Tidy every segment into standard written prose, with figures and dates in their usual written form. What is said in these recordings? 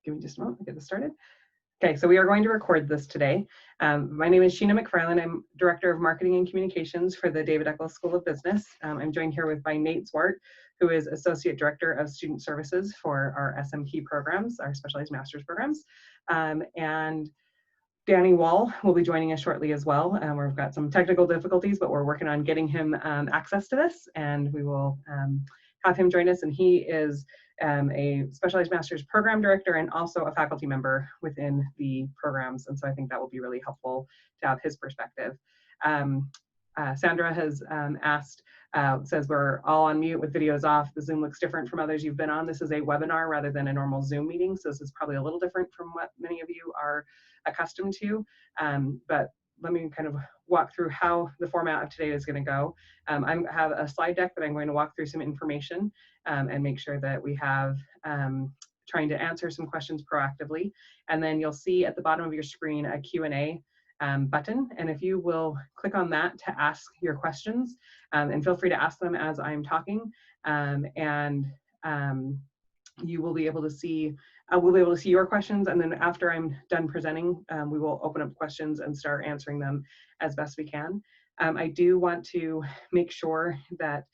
give me just a moment to get this started. Okay, so we are going to record this today. My name is Sheena McFarland. I'm Director of Marketing and Communications for the David Eccles School of Business. I'm joined here by Nate Zwart, who is Associate Director of Student Services for our SMP programs, our Specialized Master's programs. And Danny Wall will be joining us shortly as well. We've got some technical difficulties, but we're working on getting him access to this, and we will have him join us. And he is a Specialized Master's Program Director and also a faculty member within the programs. And so I think that will be really helpful to have his perspective. Sandra has asked, says we're all on mute with videos off. The Zoom looks different from others you've been on. This is a webinar rather than a normal Zoom meeting, so this is probably a little different from what many of you are accustomed to. But let me kind of walk through how the format of today is going to go. I have a slide deck that I'm going to walk through some information and make sure that we have trying to answer some questions proactively. And then you'll see at the bottom of your screen a Q&A button, and if you will click on that to ask your questions, and feel free to ask them as I'm talking, you will be able to see, we'll be able to see your questions, and then after I'm done presenting, we will open up questions and start answering them as best we can. I do want to make sure that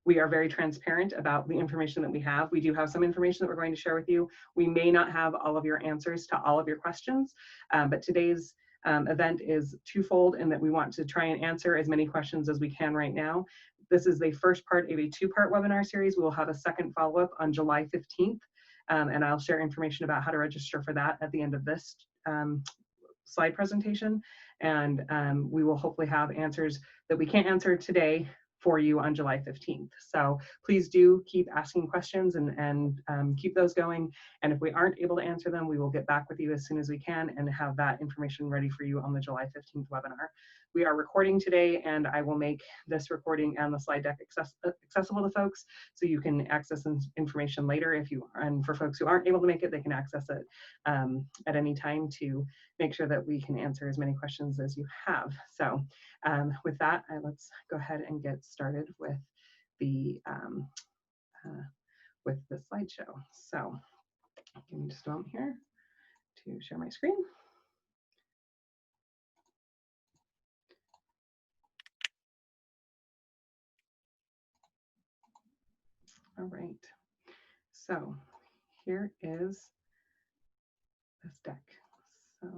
we are very transparent about the information that we have. We do have some information that we're going to share with you. We may not have all of your answers to all of your questions, but today's event is twofold in that we want to try and answer as many questions as we can right now. This is the first part of a two-part webinar series. We will have a second follow-up on July 15th, and I'll share information about how to register for that at the end of this slide presentation. And we will hopefully have answers that we can't answer today for you on July 15th. So please do keep asking questions and keep those going. And if we aren't able to answer them, we will get back with you as soon as we can and have that information ready for you on the July 15th webinar. We are recording today, and I will make this recording and the slide deck accessible to folks so you can access this information later. And for folks who aren't able to make it, they can access it at any time to make sure that we can answer as many questions as you have. So with that, let's go ahead and get started with the slideshow. So give me just a moment here to share my screen. All right, so here is this deck. So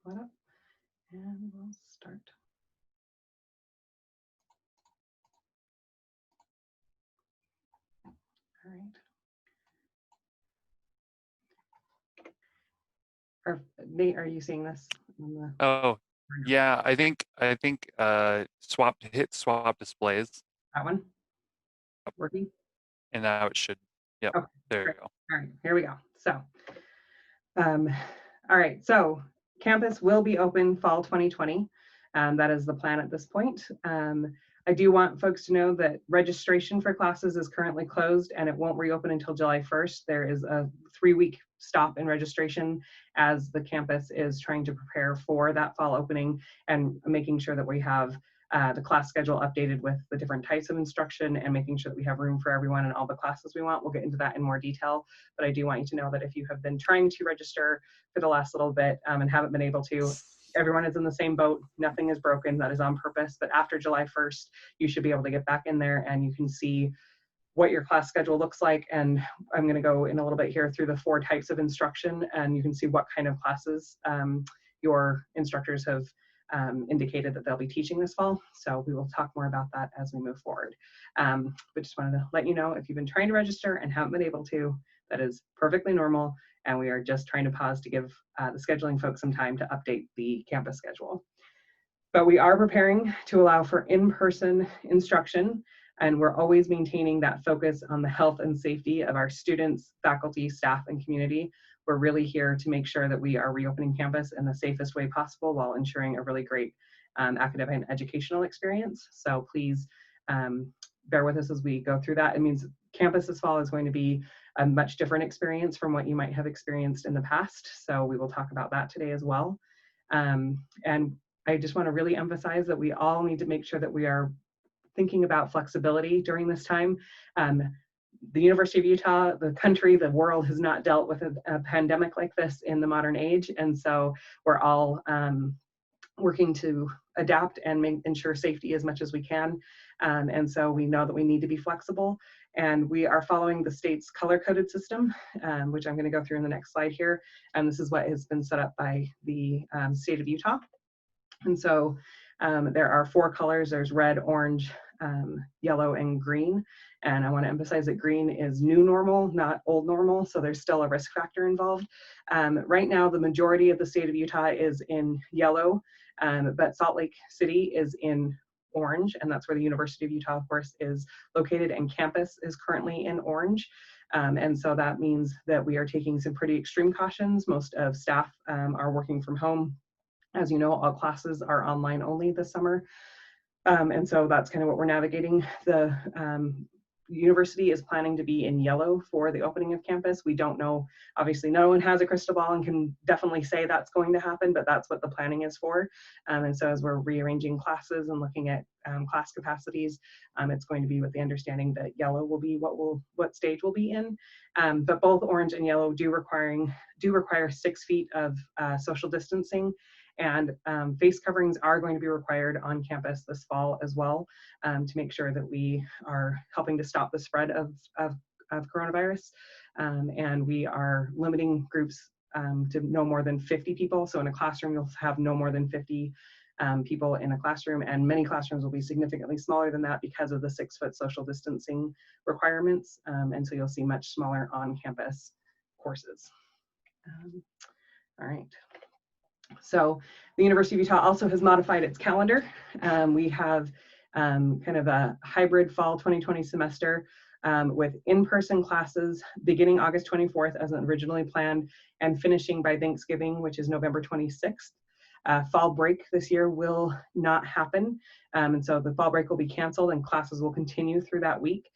pull it up and we'll start. All right. Nate, are you seeing this? Oh, yeah, I think hit swap displays. That one? Working? And now it should, yep, okay, there great. You go. All right, here we go. So, all right, so campus will be open fall 2020. That is the plan at this point. I do want folks to know that registration for classes is currently closed and it won't reopen until July 1st. There is a 3-week stop in registration as the campus is trying to prepare for that fall opening and making sure that we have the class schedule updated with the different types of instruction and making sure that we have room for everyone and all the classes we want. We'll get into that in more detail, but I do want you to know that if you have been trying to register for the last little bit and haven't been able to, everyone is in the same boat. Nothing is broken. That is on purpose. But after July 1st, you should be able to get back in there and you can see what your class schedule looks like. And I'm going to go in a little bit here through the 4 types of instruction, and you can see what kind of classes your instructors have indicated that they'll be teaching this fall. So we will talk more about that as we move forward. But just wanted to let you know, if you've been trying to register and haven't been able to, that is perfectly normal. And we are just trying to pause to give the scheduling folks some time to update the campus schedule. But we are preparing to allow for in-person instruction, and we're always maintaining that focus on the health and safety of our students, faculty, staff, and community. We're really here to make sure that we are reopening campus in the safest way possible while ensuring a really great academic and educational experience. So please bear with us as we go through that. It means campus this fall is going to be a much different experience from what you might have experienced in the past. So we will talk about that today as well. And I just want to really emphasize that we all need to make sure that we are thinking about flexibility during this time. The University of Utah, the country, the world has not dealt with a pandemic like this in the modern age. And so we're all working to adapt and ensure safety as much as we can. And so we know that we need to be flexible. And we are following the state's color-coded system, which I'm going to go through in the next slide here. And this is what has been set up by the state of Utah. And so there are 4 colors. There's red, orange, yellow, and green. And I want to emphasize that green is new normal, not old normal. So there's still a risk factor involved. Right now, the majority of the state of Utah is in yellow, but Salt Lake City is in orange. And that's where the University of Utah, of course, is located, and campus is currently in orange. And so that means that we are taking some pretty extreme cautions. Most of staff are working from home. As you know, all classes are online only this summer. And so that's kind of what we're navigating. The university is planning to be in yellow for the opening of campus. We don't know, obviously no one has a crystal ball and can definitely say that's going to happen, but that's what the planning is for. And so as we're rearranging classes and looking at class capacities, it's going to be with the understanding that yellow will be what stage we'll be in. But both orange and yellow do require 6 feet of social distancing. And face coverings are going to be required on campus this fall as well, to make sure that we are helping to stop the spread of coronavirus. And we are limiting groups to no more than 50 people. So in a classroom, you'll have no more than 50 people in a classroom, and many classrooms will be significantly smaller than that because of the 6-foot social distancing requirements. And so you'll see much smaller on-campus courses. All right. So the University of Utah also has modified its calendar. We have kind of a hybrid fall 2020 semester with in-person classes beginning August 24th as originally planned and finishing by Thanksgiving, which is November 26th. Fall break this year will not happen. And so the fall break will be canceled and classes will continue through that week.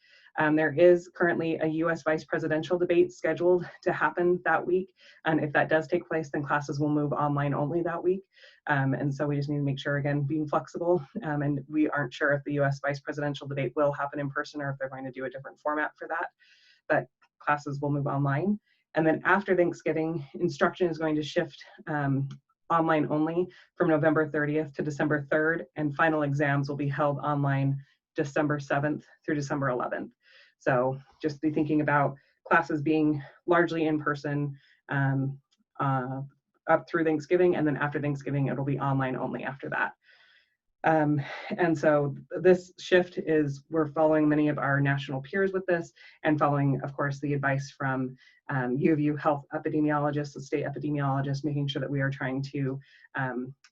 There is currently a U.S. vice presidential debate scheduled to happen that week. And if that does take place, then classes will move online only that week. And so we just need to make sure, again, being flexible. And we aren't sure if the U.S. vice presidential debate will happen in person or if they're going to do a different format for that. But classes will move online. And then after Thanksgiving, instruction is going to shift online only from November 30th to December 3rd. And final exams will be held online December 7th through December 11th. So just be thinking about classes being largely in person up through Thanksgiving, and then after Thanksgiving, it'll be online only after that. And so this shift is, we're following many of our national peers with this and following, of course, the advice from U of U health epidemiologists, the state epidemiologists, making sure that we are trying to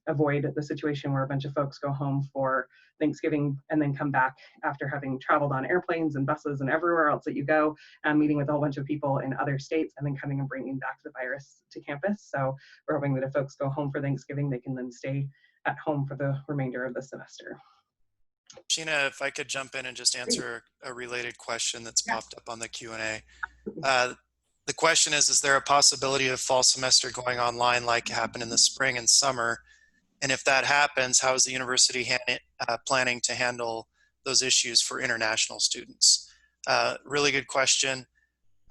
avoid the situation where a bunch of folks go home for Thanksgiving and then come back after having traveled on airplanes and buses and everywhere else that you go, meeting with a whole bunch of people in other states and then coming and bringing back the virus to campus. So we're hoping that if folks go home for Thanksgiving, they can then stay at home for the remainder of the semester. Sheena, if I could jump in and just answer a related question that's popped up on the Q&A. The question is there a possibility of fall semester going online like happened in the spring and summer? And if that happens, how is the university planning to handle those issues for international students? Really good question.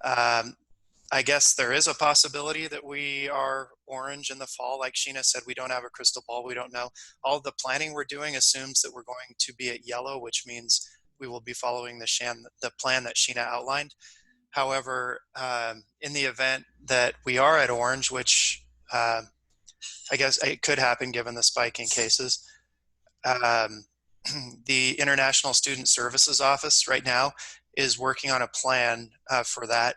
I guess there is a possibility that we are orange in the fall. Like Sheena said, we don't have a crystal ball. We don't know. All the planning we're doing assumes that we're going to be at yellow, which means we will be following the plan that Sheena outlined. However, in the event that we are at orange, which I guess it could happen given the spike in cases, the International Student Services Office right now is working on a plan for that.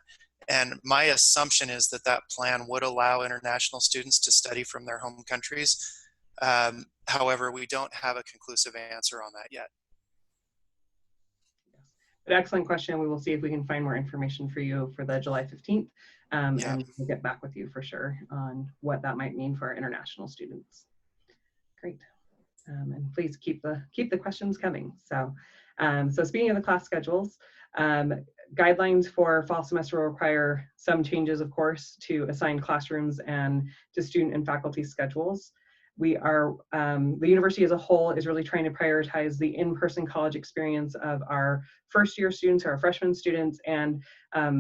And my assumption is that that plan would allow international students to study from their home countries. However, we don't have a conclusive answer on that yet. But excellent question. We will see if we can find more information for you for the July 15th. And we'll get back with you for sure on what that might mean for our international students. Great. And please keep the questions coming. So, so speaking of the class schedules, guidelines for fall semester will require some changes, of course, to assign classrooms and to student and faculty schedules. we are, the university as a whole is really trying to prioritize the in-person college experience of our first year students, our freshman students, and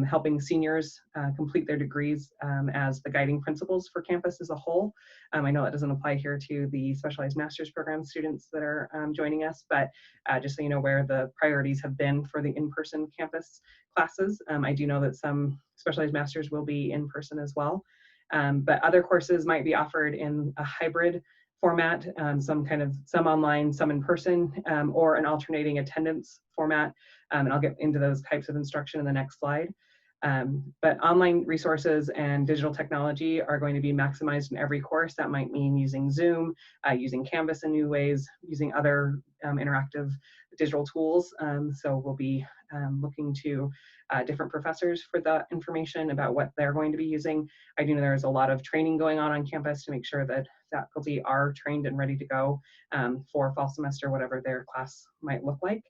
helping seniors complete their degrees as the guiding principles for campus as a whole. I know that doesn't apply here to the specialized master's program students that are joining us, but just so you know where the priorities have been for the in-person campus classes. I do know that some specialized masters will be in person as well. But other courses might be offered in a hybrid format, some online, some in person, or an alternating attendance format. And I'll get into those types of instruction in the next slide. But online resources and digital technology are going to be maximized in every course. That might mean using Zoom, using Canvas in new ways, using other interactive digital tools. So we'll be looking to different professors for the information about what they're going to be using. I do know there's a lot of training going on campus to make sure that faculty are trained and ready to go for fall semester, whatever their class might look like.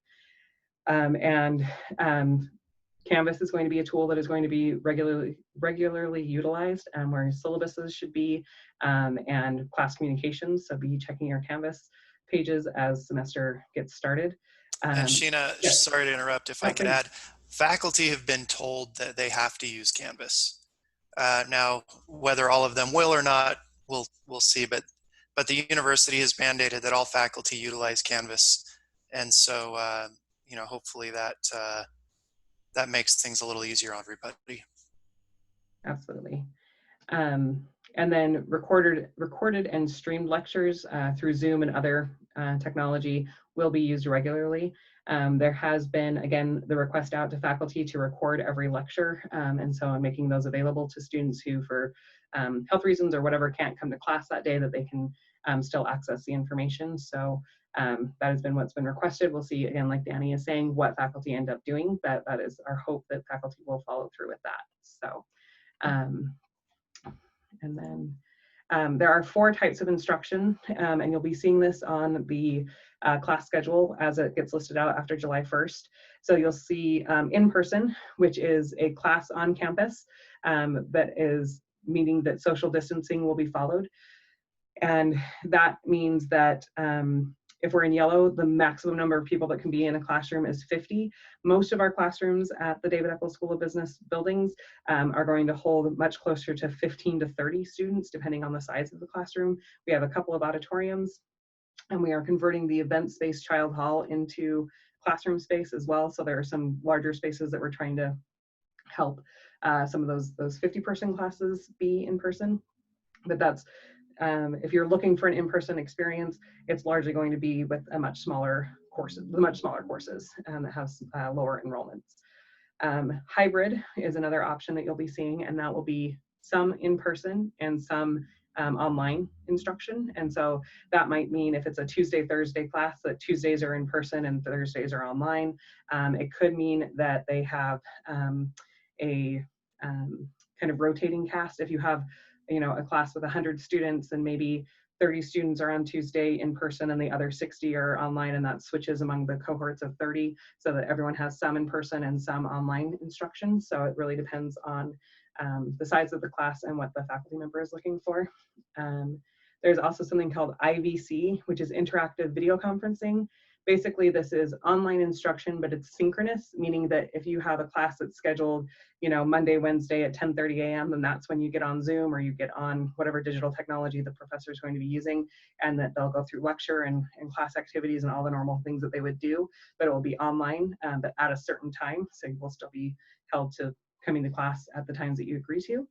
Canvas is going to be a tool that is going to be regularly utilized, where syllabuses should be, and class communications. So be checking your Canvas pages as semester gets started. And Sheena, yes. sorry to interrupt, if I could add, faculty have been told that they have to use Canvas. Now, whether all of them will or not, we'll see, but the university has mandated that all faculty utilize Canvas. And so, you know, hopefully that makes things a little easier on everybody. Absolutely. And then recorded and streamed lectures through Zoom and other technology will be used regularly. There has been, again, the request out to faculty to record every lecture. And so I'm making those available to students who, for health reasons or whatever, can't come to class that day, that they can still access the information. So that has been what's been requested. We'll see, again, like Danny is saying, what faculty end up doing. That is our hope, that faculty will follow through with that. So, and then there are 4 types of instruction, and you'll be seeing this on the class schedule as it gets listed out after July 1st. So you'll see in person, which is a class on campus that is meaning that social distancing will be followed. And that means that if we're in yellow, the maximum number of people that can be in a classroom is 50. Most of our classrooms at the David Eccles School of Business buildings are going to hold much closer to 15 to 30 students, depending on the size of the classroom. We have a couple of auditoriums, and we are converting the event space Child Hall into classroom space as well. So there are some larger spaces that we're trying to help some of those 50-person classes be in person. But that's, if you're looking for an in-person experience, it's largely going to be with a much smaller courses that has lower enrollments. Hybrid is another option that you'll be seeing, and that will be some in-person and some online instruction. And so that might mean if it's a Tuesday, Thursday class, that Tuesdays are in person and Thursdays are online. It could mean that they have a kind of rotating cast. If you have, you know, a class with 100 students and maybe 30 students are on Tuesday in person and the other 60 are online, and that switches among the cohorts of 30 so that everyone has some in person and some online instruction. So it really depends on the size of the class and what the faculty member is looking for. There's also something called IVC, which is interactive video conferencing. Basically, this is online instruction, but it's synchronous, meaning that if you have a class that's scheduled, you know, Monday, Wednesday at 10:30 a.m., then that's when you get on Zoom or you get on whatever digital technology the professor is going to be using, and that they'll go through lecture and class activities and all the normal things that they would do, but it will be online, but at a certain time. So you will still be held to coming to class at the times that you agree to.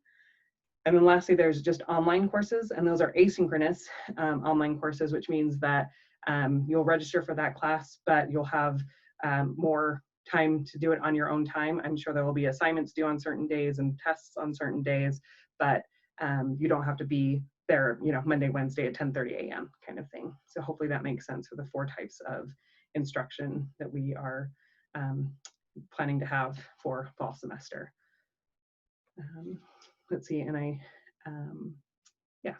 And then lastly, there's just online courses, and those are asynchronous online courses, which means that you'll register for that class, but you'll have more time to do it on your own time. I'm sure there will be assignments due on certain days and tests on certain days, but you don't have to be there, you know, Monday, Wednesday at 10:30 a.m. kind of thing. So hopefully that makes sense for the 4 types of instruction that we are planning to have for fall semester. Let's see, and yes,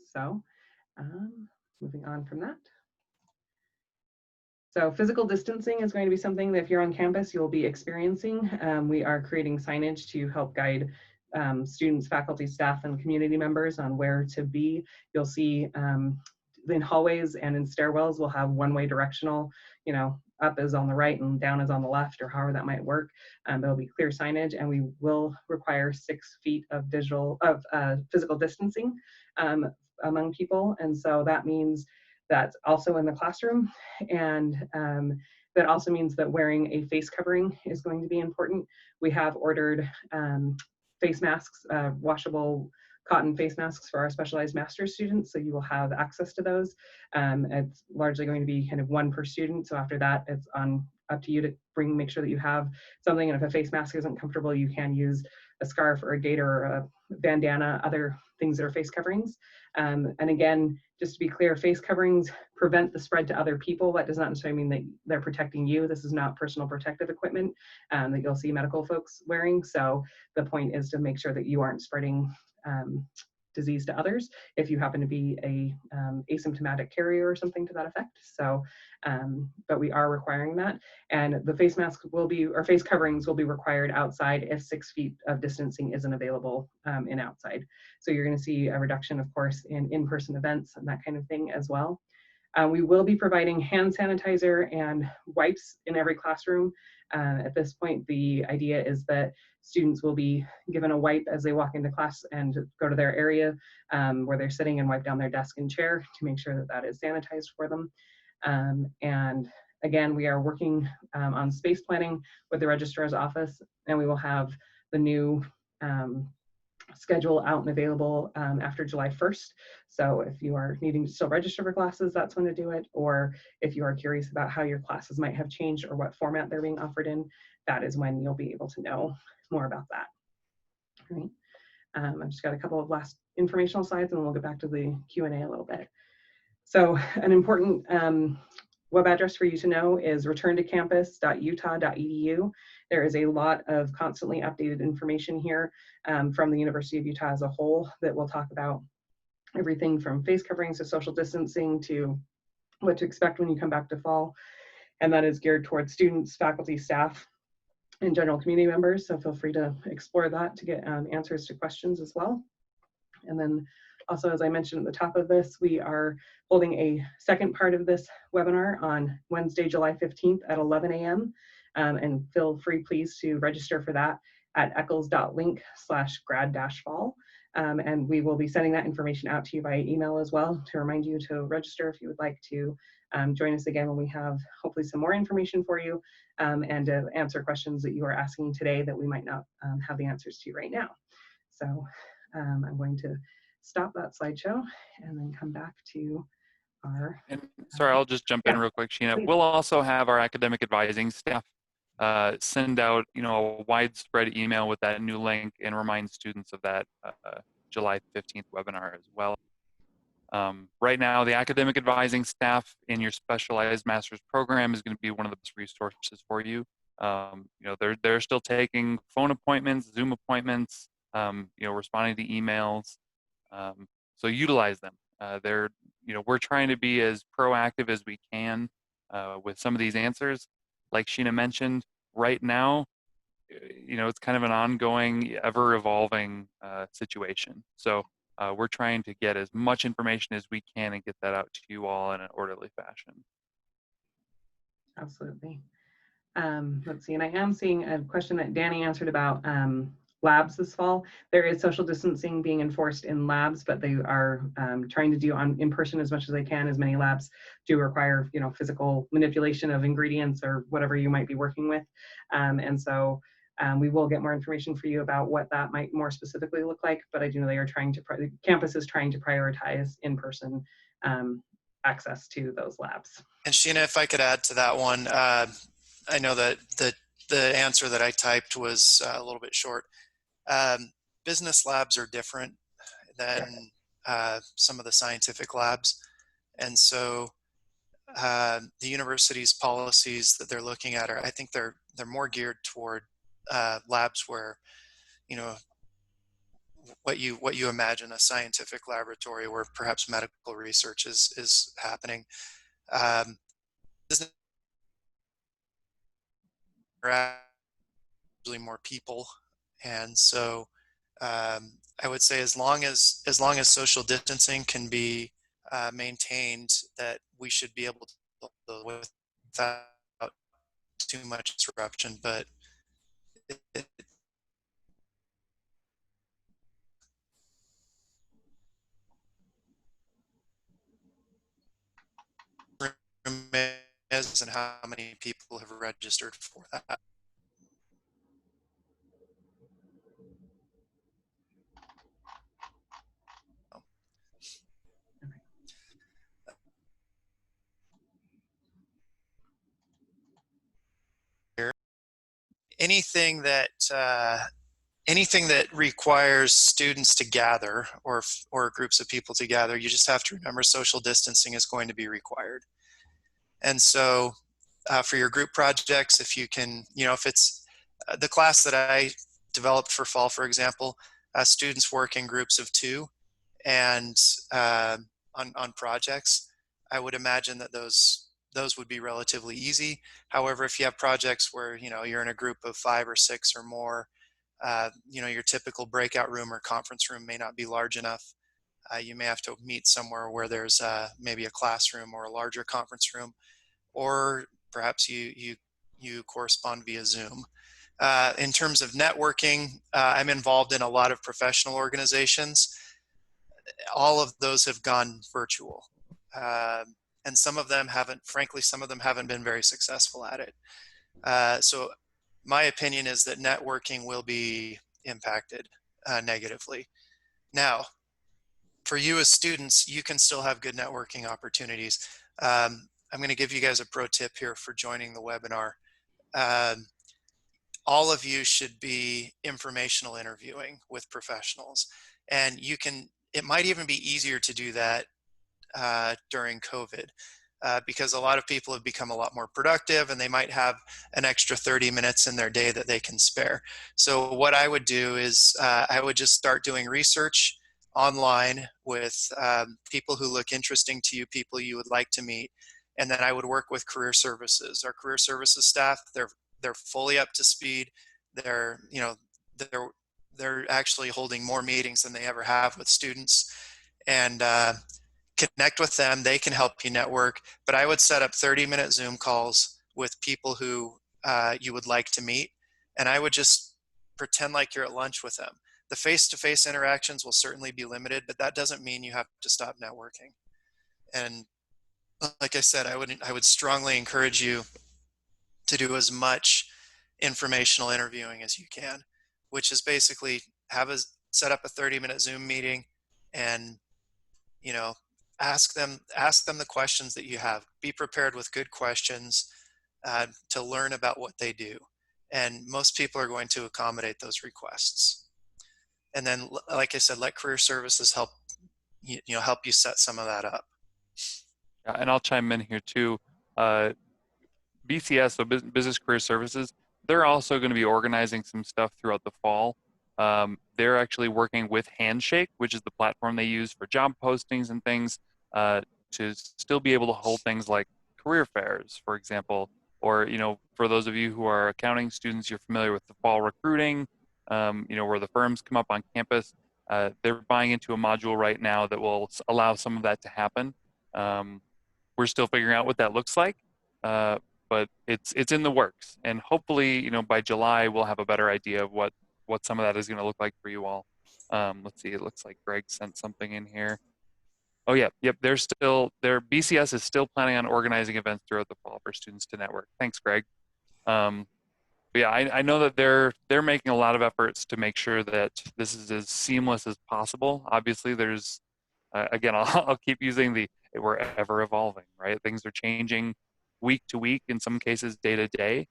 so moving on from that. So physical distancing is going to be something that if you're on campus, you'll be experiencing. We are creating signage to help guide students, faculty, staff, and community members on where to be. You'll see in hallways and in stairwells, we'll have one-way directional, you know, up is on the right and down is on the left, or however that might work. There'll be clear signage, and we will require 6 feet of physical distancing among people. And so that means that's also in the classroom. And that also means that wearing a face covering is going to be important. We have ordered face masks, washable cotton face masks for our specialized master's students, so you will have access to those. It's largely going to be kind of one per student, so after that it's up to you to make sure that you have something, and if a face mask isn't comfortable, you can use a scarf or a gaiter or a bandana, other things that are face coverings. And again, just to be clear, face coverings prevent the spread to other people. That does not necessarily mean that they're protecting you. This is not personal protective equipment that you'll see medical folks wearing. So the point is to make sure that you aren't spreading disease to others if you happen to be a asymptomatic carrier or something to that effect. So, but we are requiring that, and the face mask will be, or face coverings will be required outside if 6 feet of distancing isn't available in outside. So you're going to see a reduction, of course, in in-person events and that kind of thing as well. We will be providing hand sanitizer and wipes in every classroom. At this point, the idea is that students will be given a wipe as they walk into class and go to their area where they're sitting, and wipe down their desk and chair to make sure that that is sanitized for them. And again, we are working on space planning with the registrar's office, and we will have the new schedule out and available after July 1st. So if you are needing to still register for classes, that's when to do it. Or if you are curious about how your classes might have changed or what format they're being offered in, that is when you'll be able to know more about that. All right. I've just got a couple of last informational slides, and then we'll get back to the Q&A a little bit. So an important web address for you to know is returntocampus.utah.edu. There is a lot of constantly updated information here from the University of Utah as a whole that will talk about everything from face coverings to social distancing to what to expect when you come back to fall. And that is geared towards students, faculty, staff, and general community members. So feel free to explore that to get answers to questions as well. And then also, as I mentioned at the top of this, we are holding a second part of this webinar on Wednesday, July 15th at 11 a.m. And feel free, please, to register for that at eccles.link/grad-fall. And we will be sending that information out to you via email as well to remind you to register if you would like to join us again when we have hopefully some more information for you and to answer questions that you are asking today that we might not have the answers to right now. So I'm going to stop that slideshow and then come back to our. And sorry, I'll just jump in real quick, Sheena. Please. We'll also have our academic advising staff send out, a widespread email with that new link and remind students of that July 15th webinar as well. Right now, the academic advising staff in your specialized master's program is going to be one of the best resources for you. They're still taking phone appointments, Zoom appointments, responding to emails. So utilize them. We're trying to be as proactive as we can with some of these answers. Like Sheena mentioned, right now, it's kind of an ongoing, ever-evolving situation. So we're trying to get as much information as we can and get that out to you all in an orderly fashion. Absolutely. Let's see, and I am seeing a question that Danny answered about labs this fall. There is social distancing being enforced in labs, but they are trying to do in person as much as they can, as many labs do require, physical manipulation of ingredients or whatever you might be working with. And so we will get more information for you about what that might more specifically look like, but I do know they are the campus is trying to prioritize in-person access to those labs. And Sheena, if I could add to that one, I know that the answer that I typed was a little bit short. Business labs are different than some of the scientific labs. And so the university's policies that they're looking at I think they're more geared toward labs where, what you imagine a scientific laboratory where perhaps medical research is happening. Business are usually more people, and so I would say as long as social distancing can be maintained, that we should be able to without too much disruption. But it is, and how many people have registered for that. Anything that requires students to gather, or groups of people to gather, you just have to remember social distancing is going to be required. And so for your group projects, if you can, if it's the class that I developed for fall, for example, students work in groups of 2 and on projects, I would imagine that those would be relatively easy. However, if you have projects where you're in a group of 5 or 6 or more, your typical breakout room or conference room may not be large enough. You may have to meet somewhere where there's maybe a classroom or a larger conference room, or perhaps you correspond via Zoom. In terms of networking, I'm involved in a lot of professional organizations. All of those have gone virtual. And some of them haven't been very successful at it. So my opinion is that networking will be impacted negatively. Now, for you as students, you can still have good networking opportunities. I'm going to give you guys a pro tip here for joining the webinar. All of you should be informational interviewing with professionals. And it might even be easier to do that during COVID. Because a lot of people have become a lot more productive, and they might have an extra 30 minutes in their day that they can spare. So what I would do is I would just start doing research online with people who look interesting to you, people you would like to meet, and then I would work with career services. Our career services staff, they're fully up to speed. They're actually holding more meetings than they ever have with students, and connect with them. They can help you network. But I would set up 30-minute Zoom calls with people who you would like to meet, and I would just pretend like you're at lunch with them. The face-to-face interactions will certainly be limited, but that doesn't mean you have to stop networking. And like I said, I would strongly encourage you to do as much informational interviewing as you can, which is basically set up a 30-minute Zoom meeting, and ask them the questions that you have. Be prepared with good questions to learn about what they do, and most people are going to accommodate those requests. And then, like I said, let career services help you set some of that up. Yeah, and I'll chime in here too. BCS, so Business Career Services, they're also going to be organizing some stuff throughout the fall. They're actually working with Handshake, which is the platform they use for job postings and things, to still be able to hold things like career fairs, for example, or, for those of you who are accounting students, you're familiar with the fall recruiting, where the firms come up on campus. They're buying into a module right now that will allow some of that to happen. We're still figuring out what that looks like, but it's in the works, and hopefully, by July we'll have a better idea of what some of that is going to look like for you all. Let's see, it looks like Greg sent something in here. Oh yeah, yep, their BCS is still planning on organizing events throughout the fall for students to network. Thanks, Greg. But yeah, I know that they're making a lot of efforts to make sure that this is as seamless as possible. Obviously, there's again, I'll keep using we're ever evolving, right? Things are changing week to week, in some cases day to day,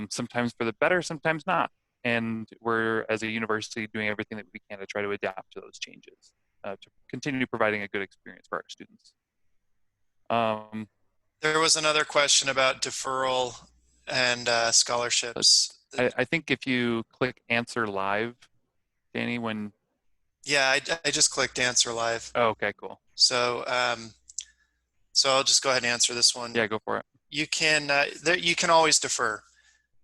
sometimes for the better, sometimes not. And we're, as a university, doing everything that we can to try to adapt to those changes, to continue providing a good experience for our students. There was another question about deferral and scholarships. I think if you click answer live, Danny, when... Yeah, I just clicked answer live. Oh, okay, cool. So so I'll just go ahead and answer this one. Yeah, go for it. You can always defer.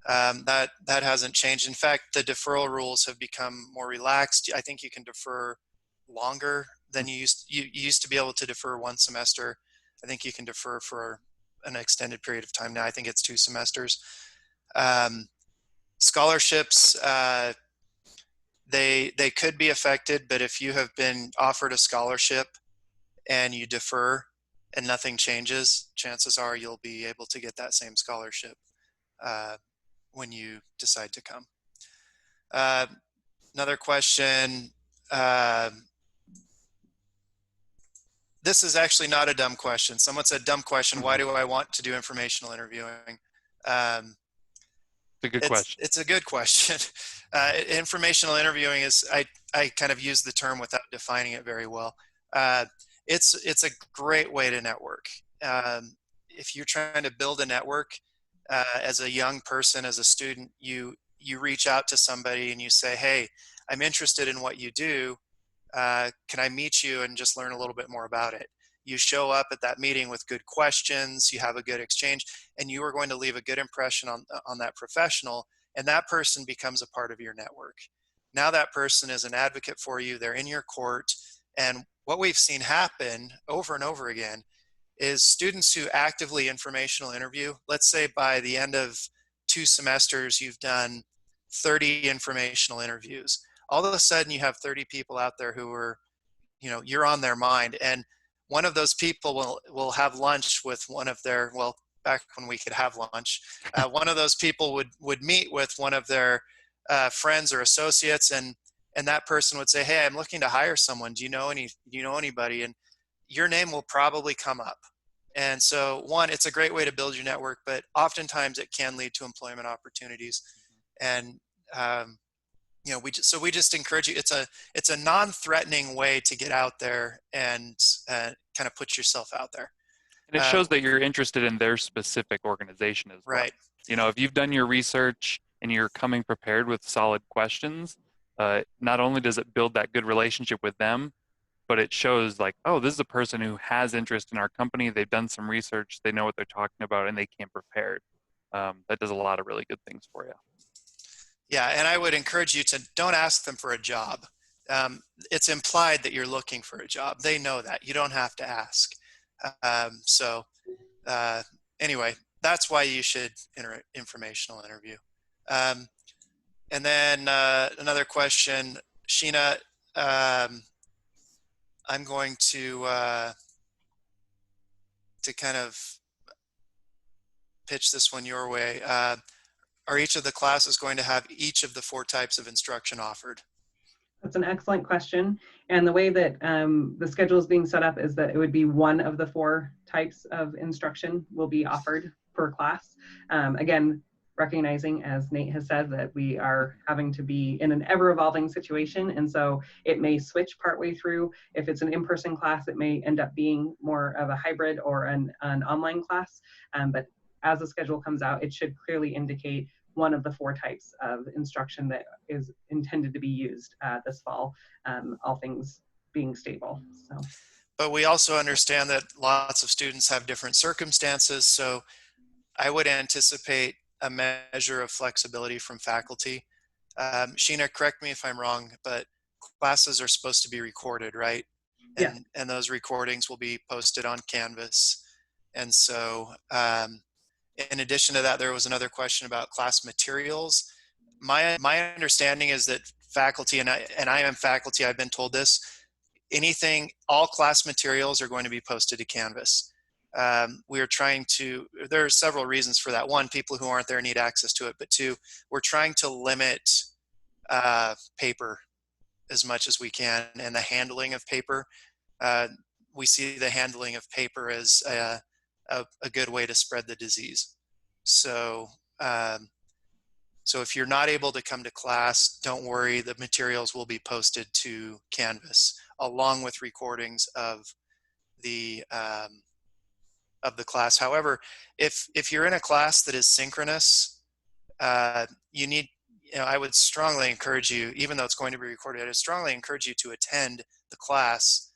That hasn't changed. In fact, the deferral rules have become more relaxed. I think you can defer longer than you used to be able to defer one semester. I think you can defer for an extended period of time now. I think it's 2 semesters. Scholarships, they could be affected, but if you have been offered a scholarship and you defer and nothing changes, chances are you'll be able to get that same scholarship when you decide to come. Another question. This is actually not a dumb question. Someone said, dumb question, why do I want to do informational interviewing? It's a good question. It's a good question. Informational interviewing is, I kind of use the term without defining it very well. It's a great way to network. If you're trying to build a network as a young person, as a student, you reach out to somebody and you say, hey, I'm interested in what you do. Can I meet you and just learn a little bit more about it? You show up at that meeting with good questions, you have a good exchange, and you are going to leave a good impression on that professional, and that person becomes a part of your network. Now that person is an advocate for you, they're in your court, and what we've seen happen over and over again is students who actively informational interview, let's say by the end of 2 semesters, you've done 30 informational interviews. All of a sudden you have 30 people out there who are, you're on their mind. And one of those people will have lunch with one of their, well, back when we could have lunch, one of those people would meet with one of their friends or associates, and that person would say, hey, I'm looking to hire someone. Do you know anybody? And your name will probably come up. And so one, it's a great way to build your network, but oftentimes it can lead to employment opportunities. And, we just encourage you. It's a non-threatening way to get out there and kind of put yourself out there. And it shows that you're interested in their specific organization as well. Right. If you've done your research and you're coming prepared with solid questions, not only does it build that good relationship with them, but it shows like, oh, this is a person who has interest in our company. They've done some research. They know what they're talking about, and they came prepared. That does a lot of really good things for you. Yeah, and I would encourage you to don't ask them for a job. It's implied that you're looking for a job. They know that. You don't have to ask. Anyway, that's why you should informational interview. And then another question, Sheena, I'm going to kind of pitch this one your way. Are each of the classes going to have each of the 4 types of instruction offered? That's an excellent question. And the way that the schedule is being set up is that it would be one of the 4 types of instruction will be offered per class. Again, recognizing, as Nate has said, that we are having to be in an ever-evolving situation, and so it may switch partway through. If it's an in-person class, it may end up being more of a hybrid or an online class. But as the schedule comes out, it should clearly indicate one of the 4 types of instruction that is intended to be used this fall, all things being stable. So. But we also understand that lots of students have different circumstances, so I would anticipate a measure of flexibility from faculty. Sheena, correct me if I'm wrong, but classes are supposed to be recorded, right? Yeah. And those recordings will be posted on Canvas. And so in addition to that, there was another question about class materials. My understanding is that faculty, and I am faculty, I've been told this, all class materials are going to be posted to Canvas. We are trying to, there are several reasons for that. 1, people who aren't there need access to it, but 2, we're trying to limit paper as much as we can, and the handling of paper. We see the handling of paper as a good way to spread the disease. So, so if you're not able to come to class, don't worry, the materials will be posted to Canvas along with recordings of the class. However, if you're in a class that is synchronous, I would strongly encourage you, even though it's going to be recorded, I would strongly encourage you to attend the class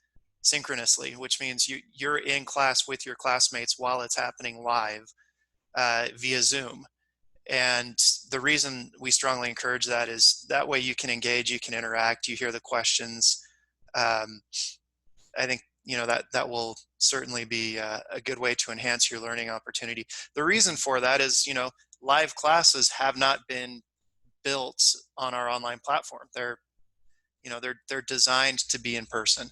synchronously, which means you're in class with your classmates while it's happening live via Zoom. And the reason we strongly encourage that is that way you can engage, you can interact, you hear the questions. I think, you know, that will certainly be a good way to enhance your learning opportunity. The reason for that is, you know, live classes have not been built on our online platform. They're, you know, they're designed to be in person.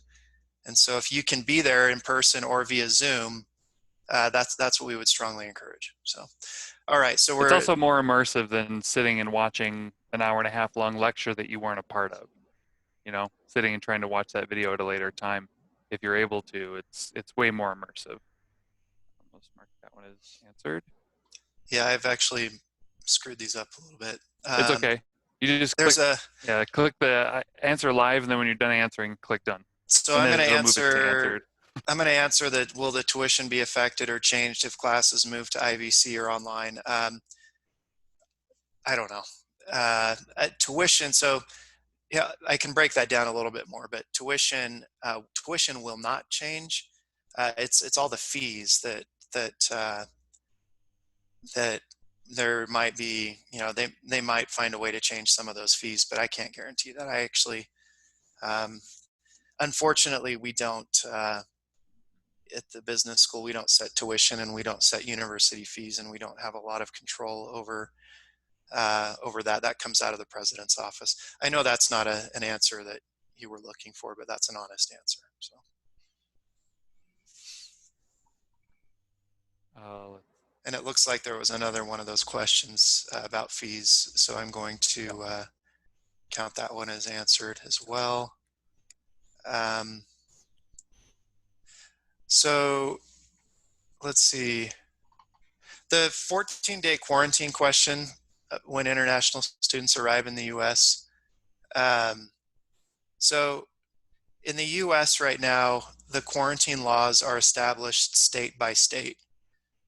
And so if you can be there in person or via Zoom, that's what we would strongly encourage. So, all right. So It's also more immersive than sitting and watching an hour and a half long lecture that you weren't a part of. You know, sitting and trying to watch that video at a later time. If you're able to, it's way more immersive. Let's mark that one as answered. Yeah, I've actually screwed these up a little bit. It's okay. You just There's click the answer live, and then when you're done answering, click done. So and I'm going to answer. I'm going to answer that. Will the tuition be affected or changed if classes move to IVC or online? I don't know. Tuition. So yeah, I can break that down a little bit more. But tuition will not change. It's all the fees that there might be. You know, they might find a way to change some of those fees, but I can't guarantee that. I actually. Unfortunately, we don't, at the business school, we don't set tuition and we don't set university fees, and we don't have a lot of control over that. That comes out of the president's office. I know that's not an answer that you were looking for, but that's an honest answer. So. And it looks like there was another one of those questions about fees, so I'm going to count that one as answered as well. So let's see. The 14-day quarantine question when international students arrive in the U.S. So in the U.S. right now, the quarantine laws are established state by state.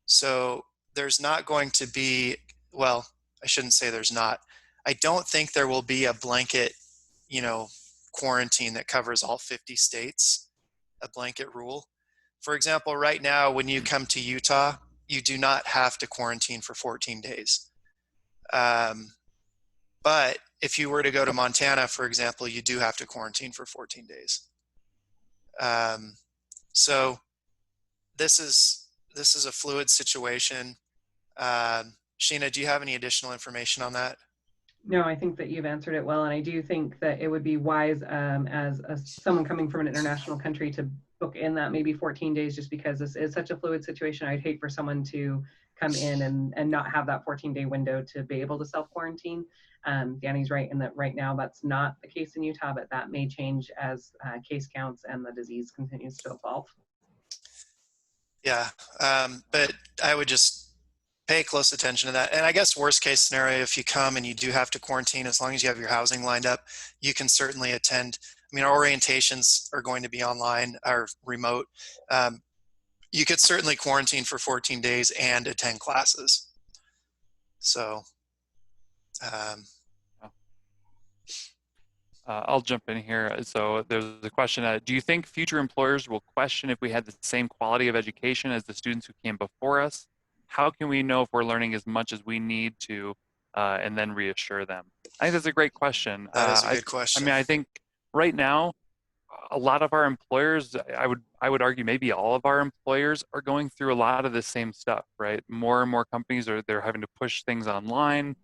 So there's not going to be, well, I shouldn't say there's not. I don't think there will be a blanket, you know, quarantine that covers all 50 states, a blanket rule. For example, right now, when you come to Utah, you do not have to quarantine for 14 days. But if you were to go to Montana, for example, you do have to quarantine for 14 days. So this is a fluid situation. Sheena, do you have any additional information on that? No, I think that you've answered it well, and I do think that it would be wise as someone coming from an international country to book in that maybe 14 days, just because this is such a fluid situation. I'd hate for someone to come in and not have that 14-day window to be able to self-quarantine. Danny's right in that right now that's not the case in Utah, but that may change as case counts and the disease continues to evolve. Yeah, but I would just pay close attention to that. And I guess worst case scenario, if you come and you do have to quarantine, as long as you have your housing lined up, you can certainly attend. I mean, our orientations are going to be online or remote. You could certainly quarantine for 14 days and attend classes. So. I'll jump in here. So there's a question, do you think future employers will question if we had the same quality of education as the students who came before us? How can we know if we're learning as much as we need to and then reassure them? I think that's a great question. That is a good question. I mean, I think right now, a lot of our employers, I would argue maybe all of our employers are going through a lot of the same stuff, right? More and more companies they're having to push things online.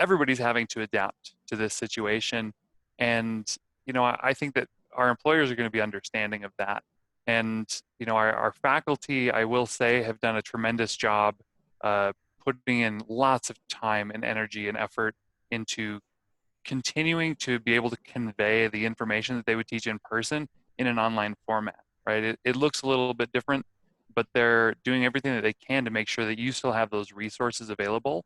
Everybody's having to adapt to this situation. And, you know, I think that our employers are going to be understanding of that. And, you know, our faculty, I will say, have done a tremendous job putting in lots of time and energy and effort into continuing to be able to convey the information that they would teach in person in an online format, right? It looks a little bit different, but they're doing everything that they can to make sure that you still have those resources available.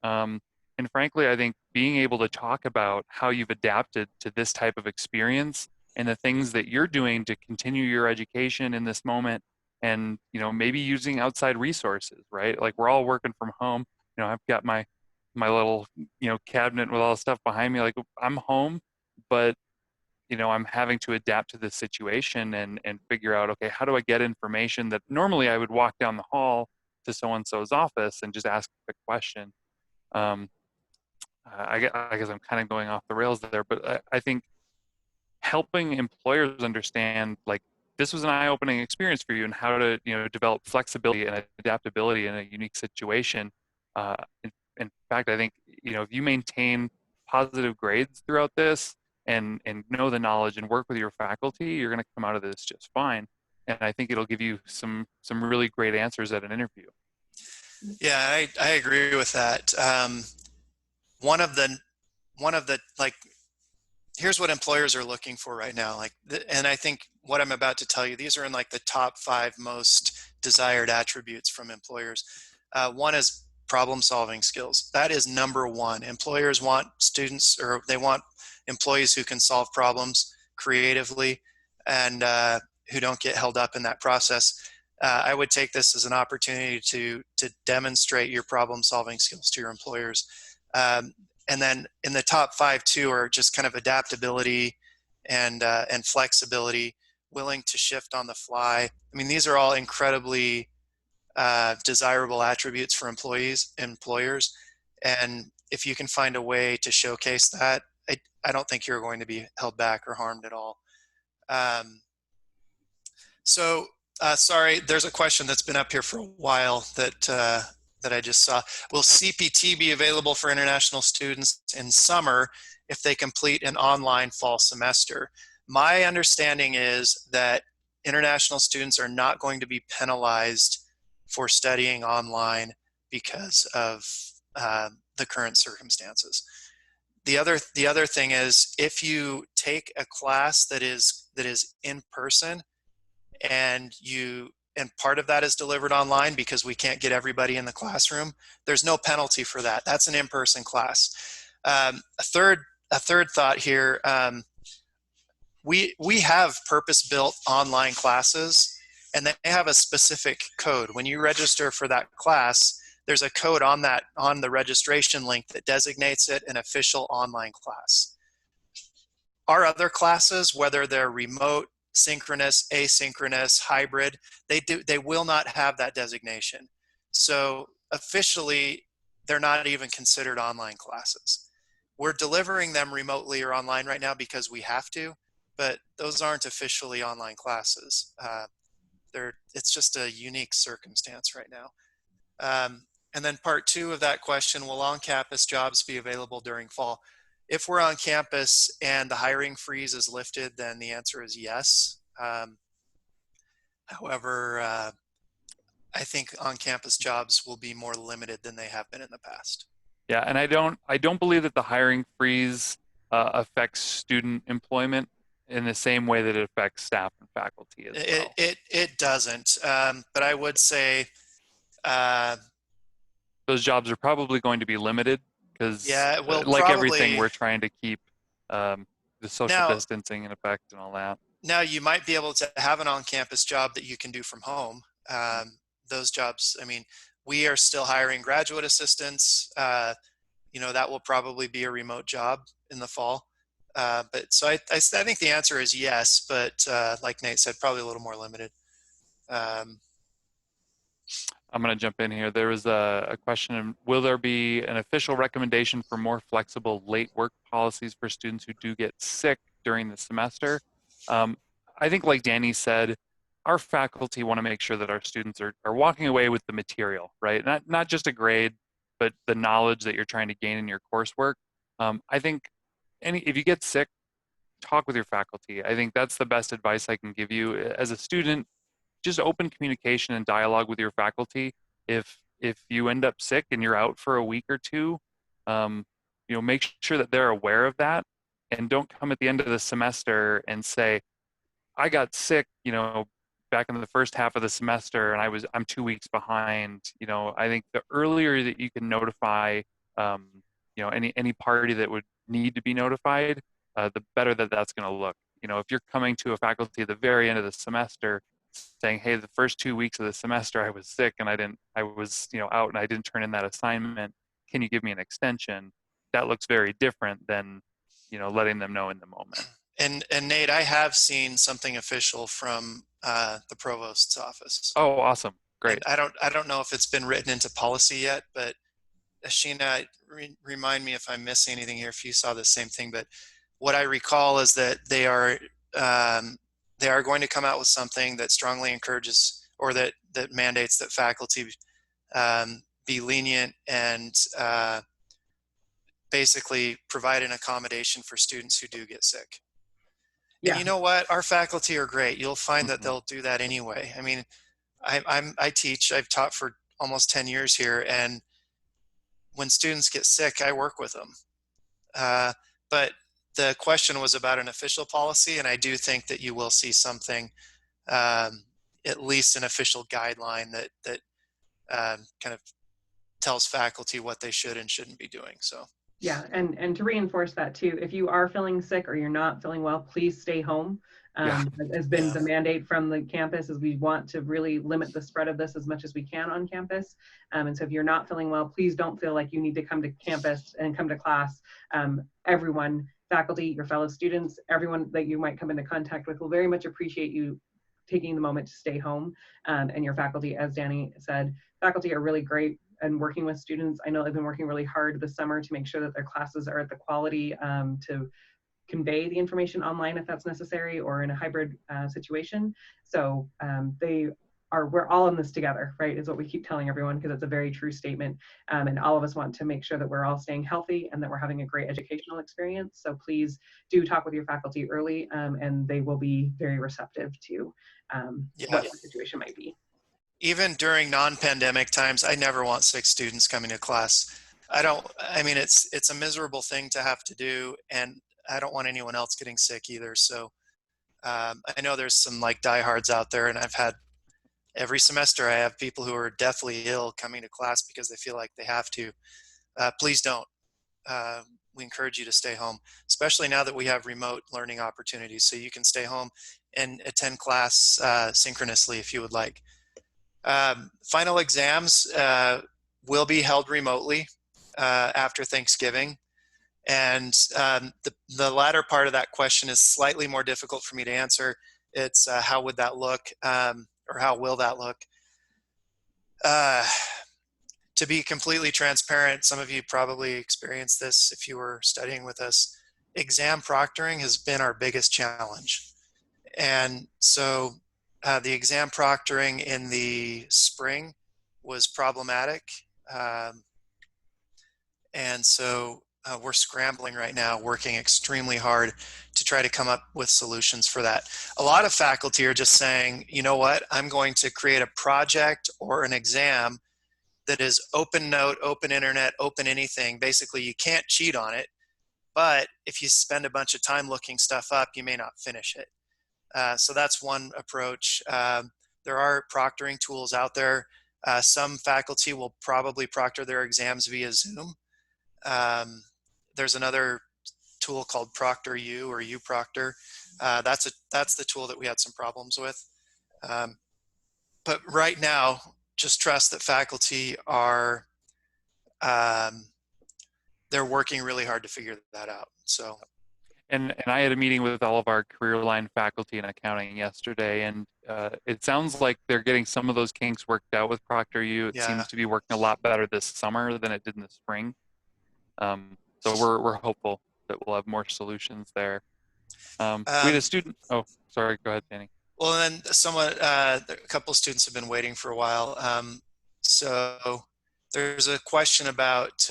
And frankly, I think being able to talk about how you've adapted to this type of experience and the things that you're doing to continue your education in this moment, and, you know, maybe using outside resources, right? Like, we're all working from home. You know, I've got my little, you know, cabinet with all the stuff behind me. Like, I'm home, but, you know, I'm having to adapt to this situation and figure out, okay, how do I get information that normally I would walk down the hall to so-and-so's office and just ask a question. I guess I'm kind of going off the rails there, but I think helping employers understand, like, this was an eye-opening experience for you, and how to, develop flexibility and adaptability in a unique situation. In fact, I think, if you maintain positive grades throughout this, and know the knowledge and work with your faculty, you're going to come out of this just fine. And I think it'll give you some really great answers at an interview. Yeah, I agree with that. One of the like, here's what employers are looking for right now. And I think what I'm about to tell you, these are in like the top 5 most desired attributes from employers. One is problem solving skills. That is number 1. Employers want students, or they want employees who can solve problems creatively, and who don't get held up in that process. I would take this as an opportunity to demonstrate your problem solving skills to your employers. And then in the top 5 too are just kind of adaptability and flexibility, willing to shift on the fly. I mean, these are all incredibly desirable attributes for employers. And if you can find a way to showcase that, I don't think you're going to be held back or harmed at all. Sorry, there's a question that's been up here for a while that I just saw. Will CPT be available for international students in summer if they complete an online fall semester? My understanding is that international students are not going to be penalized for studying online because of the current circumstances. The other thing is, if you take a class that is in person, and part of that is delivered online because we can't get everybody in the classroom, there's no penalty for that. That's an in-person class. A third thought here, we have purpose-built online classes, and they have a specific code. When you register for that class, there's a code on the registration link that designates it an official online class. Our other classes, whether they're remote, synchronous, asynchronous, hybrid, they will not have that designation. So officially, they're not even considered online classes. We're delivering them remotely or online right now because we have to, but those aren't officially online classes. It's just a unique circumstance right now. And then part 2 of that question, will on-campus jobs be available during fall? If we're on campus and the hiring freeze is lifted, then the answer is yes. However, I think on-campus jobs will be more limited than they have been in the past. Yeah, and I don't believe that the hiring freeze affects student employment in the same way that it affects staff and faculty as well. It doesn't, but I would say those jobs are probably going to be limited, because like everything, we're trying to keep the social distancing in effect and all that. Now, you might be able to have an on-campus job that you can do from home. Those jobs, I mean, we are still hiring graduate assistants. That will probably be a remote job in the fall. But so I think the answer is yes, but like Nate said, probably a little more limited. I'm going to jump in here. There was a question, will there be an official recommendation for more flexible late work policies for students who do get sick during the semester? I think, like Danny said, our faculty want to make sure that our students are walking away with the material, right? Not just a grade, but the knowledge that you're trying to gain in your coursework. I think if you get sick, talk with your faculty. I think that's the best advice I can give you. As a student, just open communication and dialogue with your faculty. If you end up sick and you're out for a week or two, make sure that they're aware of that, and don't come at the end of the semester and say, I got sick, back in the first half of the semester, and I'm 2 weeks behind. I think the earlier that you can notify, any party that would need to be notified, the better that's going to look. If you're coming to a faculty at the very end of the semester saying, hey, the first 2 weeks of the semester I was sick and I was out and I didn't turn in that assignment, can you give me an extension? That looks very different than letting them know in the moment. And Nate, I have seen something official from the provost's office. Oh, awesome. Great. And I don't know if it's been written into policy yet, but Sheena, remind me if I'm missing anything here, if you saw the same thing, but what I recall is that they are going to come out with something that strongly encourages, or that mandates that faculty be lenient and basically provide an accommodation for students who do get sick. Yeah. And you know what? Our faculty are great. You'll find that Mhm. they'll do that anyway. I mean, I teach, I've taught for almost 10 years here, and when students get sick, I work with them. But the question was about an official policy, and I do think that you will see something, at least an official guideline that kind of tells faculty what they should and shouldn't be doing. So. Yeah, and to reinforce that too, if you are feeling sick or you're not feeling well, please stay home. Has been the mandate from the campus, is we want to really limit the spread of this as much as we can on campus. And so if you're not feeling well, please don't feel like you need to come to campus and come to class. Everyone, faculty, your fellow students, everyone that you might come into contact with will very much appreciate you taking the moment to stay home. And your faculty, as Danny said, faculty are really great and working with students. I know they've been working really hard this summer to make sure that their classes are at the quality to convey the information online if that's necessary, or in a hybrid situation. So we're all in this together, right, is what we keep telling everyone, because it's a very true statement. And all of us want to make sure that we're all staying healthy and that we're having a great educational experience. So please do talk with your faculty early, and they will be very receptive to what the situation might be. Even during non-pandemic times, I never want sick students coming to class. I mean, it's a miserable thing to have to do, and I don't want anyone else getting sick either. So I know there's some like diehards out there, and I've had every semester, I have people who are deathly ill coming to class because they feel like they have to. Please don't. We encourage you to stay home, especially now that we have remote learning opportunities. So you can stay home and attend class synchronously if you would like. Final exams will be held remotely after Thanksgiving. And the latter part of that question is slightly more difficult for me to answer. It's how would that look, or how will that look? To be completely transparent, some of you probably experienced this if you were studying with us. Exam proctoring has been our biggest challenge. And so the exam proctoring in the spring was problematic. And so we're scrambling right now, working extremely hard to try to come up with solutions for that. A lot of faculty are just saying, you know what, I'm going to create a project or an exam that is open note, open internet, open anything. Basically, you can't cheat on it. But if you spend a bunch of time looking stuff up, you may not finish it. So that's one approach. There are proctoring tools out there. Some faculty will probably proctor their exams via Zoom. There's another tool called ProctorU or uProctor. That's the tool that we had some problems with. But right now, just trust that faculty are, they're working really hard to figure that out. So. And I had a meeting with all of our career line faculty in accounting yesterday, and it sounds like they're getting some of those kinks worked out with ProctorU. It seems to be working a lot better this summer than it did in the spring. So we're hopeful that we'll have more solutions there. We had a student. Oh, sorry. Go ahead, Danny. Well, then a couple of students have been waiting for a while. So there's a question about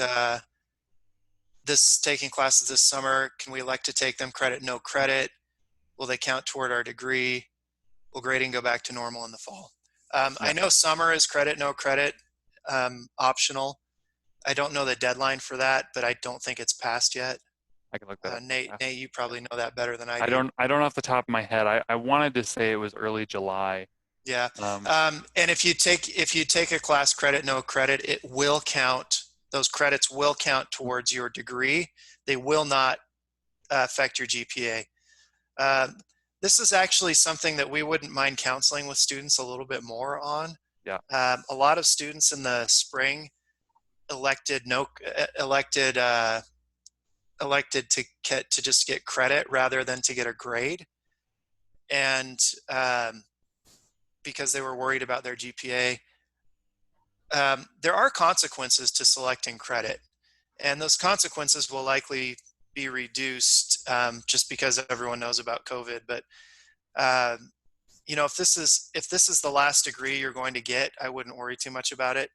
taking classes this summer. Can we elect to take them credit, no credit? Will they count toward our degree? Will grading go back to normal in the fall? I know summer is credit, no credit, optional. I don't know the deadline for that, but I don't think it's passed yet. I can look that up. Nate, you probably know that better than I do. I don't off the top of my head. I wanted to say it was early July. Yeah. And if you take a class credit, no credit, it will count. Those credits will count towards your degree. They will not affect your GPA. This is actually something that we wouldn't mind counseling with students a little bit more on. Yeah. A lot of students in the spring elected to just get credit rather than to get a grade, and because they were worried about their GPA. there are consequences to selecting credit, and those consequences will likely be reduced just because everyone knows about COVID. But you know, if this is the last degree you're going to get, I wouldn't worry too much about it.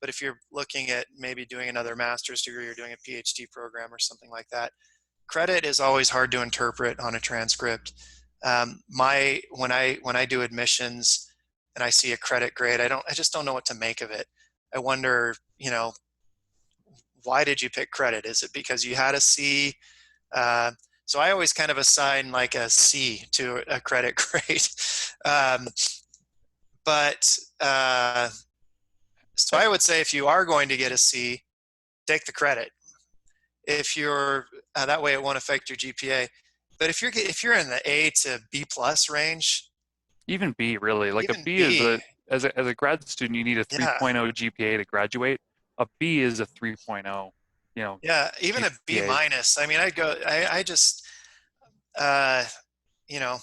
But if you're looking at maybe doing another master's degree or doing a PhD program or something like that, credit is always hard to interpret on a transcript. When I do admissions and I see a credit grade, I just don't know what to make of it. I wonder, you know, why did you pick credit? Is it because you had a C? So I always kind of assign like a C to a credit grade. Um, but so I would say if you are going to get a C, take the credit. If you're that way, it won't affect your GPA. But if you're in the A to B plus range, Even B, really, like a even B is B, as a grad student, you need a yeah, 3.0 GPA to graduate. A B is a 3.0, you know, yeah, even a B GPA. minus. I mean, I just, uh, you know,